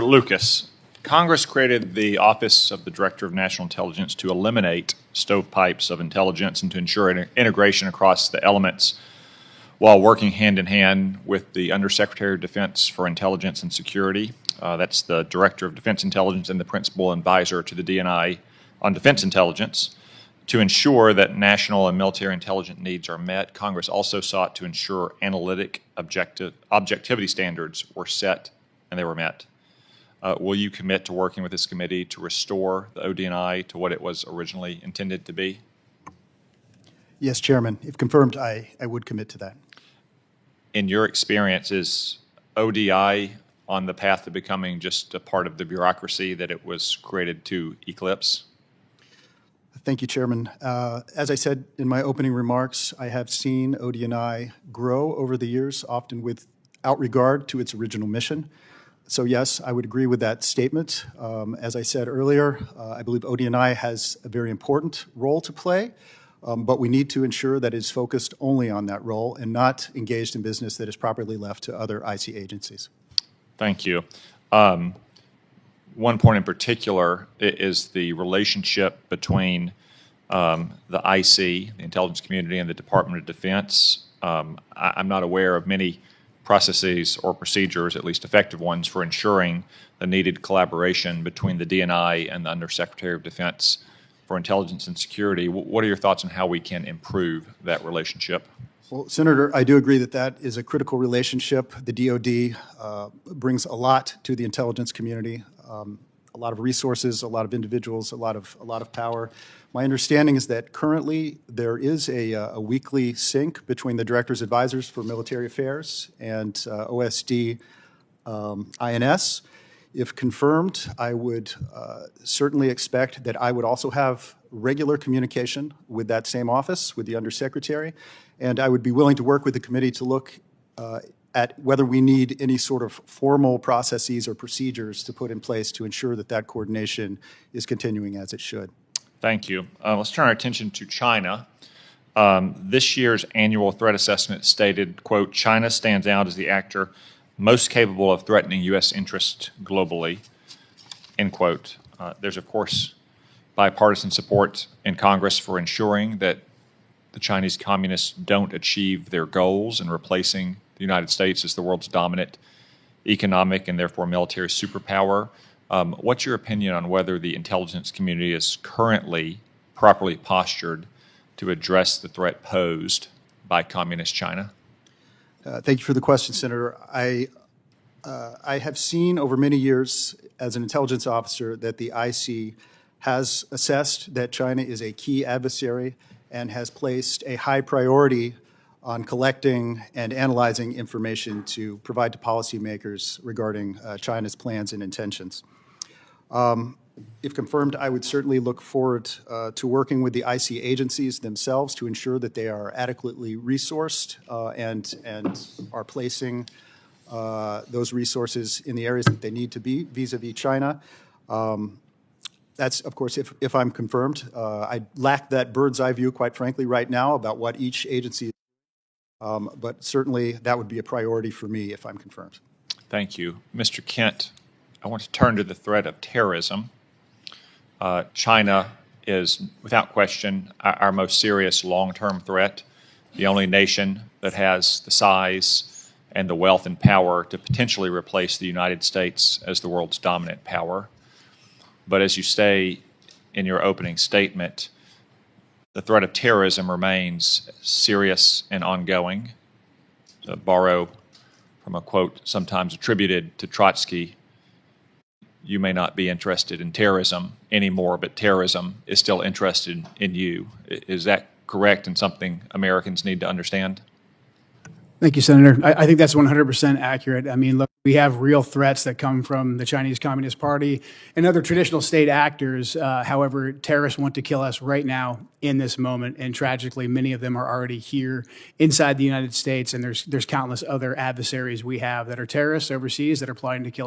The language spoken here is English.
Lucas, Congress created the Office of the Director of National Intelligence to eliminate stovepipes of intelligence and to ensure integration across the elements while working hand in hand with the Undersecretary of Defense for Intelligence and Security. That's the Director of Defense Intelligence and the Principal Advisor to the DNI on Defense Intelligence. To ensure that national and military intelligence needs are met, Congress also sought to ensure analytic objectivity standards were set and they were met. Will you commit to working with this committee to restore the ODNI to what it was originally intended to be? Yes, Chairman. If confirmed, I would commit to that. In your experience, is ODI on the path to becoming just a part of the bureaucracy that it was created to eclipse? Thank you, Chairman. As I said in my opening remarks, I have seen ODNI grow over the years, often without regard to its original mission. So yes, I would agree with that statement. As I said earlier, I believe ODNI has a very important role to play, but we need to ensure that it is focused only on that role and not engaged in business that is properly left to other IC agencies. Thank you. One point in particular is the relationship between the IC, the intelligence community, and the Department of Defense. I'm not aware of many processes or procedures, at least effective ones, for ensuring the needed collaboration between the DNI and the Undersecretary of Defense for Intelligence and Security. What are your thoughts on how we can improve that relationship? Well, Senator, I do agree that that is a critical relationship. The DoD brings a lot to the intelligence community, a lot of resources, a lot of individuals, a lot of power. My understanding is that currently there is a weekly sync between the Director's Advisors for Military Affairs and OSD INS. If confirmed, I would certainly expect that I would also have regular communication with that same office, with the Undersecretary, and I would be willing to work with the committee to look at whether we need any sort of formal processes or procedures to put in place to ensure that that coordination is continuing as it should. Thank you. Let's turn our attention to China. This year's annual threat assessment stated, quote, China stands out as the actor most capable of threatening U.S. interests globally, end quote. There's, of course, bipartisan support in Congress for ensuring that the Chinese communists don't achieve their goals in replacing the United States as the world's dominant economic and therefore military superpower. What's your opinion on whether the intelligence community is currently properly postured to address the threat posed by communist China? Thank you for the question, Senator. I have seen over many years as an intelligence officer that the IC has assessed that China is a key adversary and has placed a high priority on collecting and analyzing information to provide to policymakers regarding China's plans and intentions. If confirmed, I would certainly look forward to working with the IC agencies themselves to ensure that they are adequately resourced and are placing those resources in the areas that they need to be vis-a-vis China. That's, of course, if I'm confirmed. I lack that bird's eye view, quite frankly, right now about what each agency is doing, but certainly that would be a priority for me if I'm confirmed. Thank you. Mr. Kent, I want to turn to the threat of terrorism. China is, without question, our most serious long-term threat, the only nation that has the size and the wealth and power to potentially replace the United States as the world's dominant power. But as you say in your opening statement, the threat of terrorism remains serious and ongoing. To borrow from a quote sometimes attributed to Trotsky, you may not be interested in terrorism anymore, but terrorism is still interested in you. Is that correct and something Americans need to understand? Thank you, Senator. I think that's 100% accurate. I mean, look, we have real threats that come from the Chinese Communist Party and other traditional state actors. However, terrorists want to kill us right now in this moment. And tragically, many of them are already here inside the United States. And there's countless other adversaries we have that are terrorists overseas that are plotting to kill us.